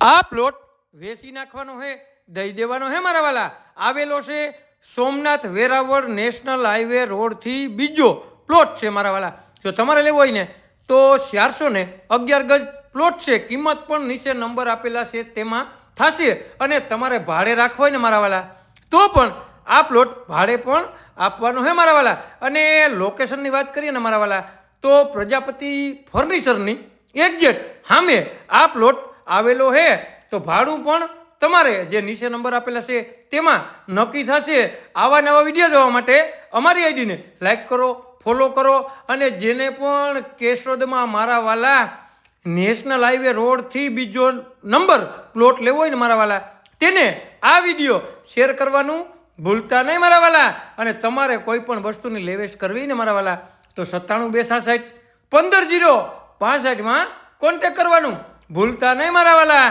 આ પ્લોટ વેચી નાખવાનો હે, દઈ દેવાનો હે મારા વાલા. આવેલો છે સોમનાથ વેરાવળ નેશનલ હાઈવે રોડથી બીજો પ્લોટ છે મારા વાલા. જો તમારે લેવો હોય ને તો 411 ગજ પ્લોટ છે. કિંમત પણ નીચે નંબર આપેલા છે તેમાં થશે. અને તમારે ભાડે રાખવો હોય ને મારા વાલા તો પણ આ પ્લોટ ભાડે પણ આપવાનો હે મારા વાલા. અને લોકેશનની વાત કરીએ ને મારા વાલા તો પ્રજાપતિ ફર્નિચરની એક્ઝેક્ટ સામે આ પ્લોટ આવેલો હે. તો ભાડું પણ તમારે જે નીચે નંબર આપેલા છે તેમાં નક્કી થશે. આવા નવા વિડીયો જોવા માટે અમારી આઈડીને લાઈક કરો, ફોલો કરો. અને જેને પણ કેશોદમાં મારા વાલા નેશનલ હાઈવે રોડથી બીજો નંબર પ્લોટ લેવો હોય ને મારા વાલા તેને આ વિડીયો શેર કરવાનું ભૂલતા નહીં મારા વાલા. અને તમારે કોઈ પણ વસ્તુની લેવેચ કરવી ને મારા વાલા તો 97 266 15 065 કોન્ટેક કરવાનું ભૂલતા નહીં મારા વાલા.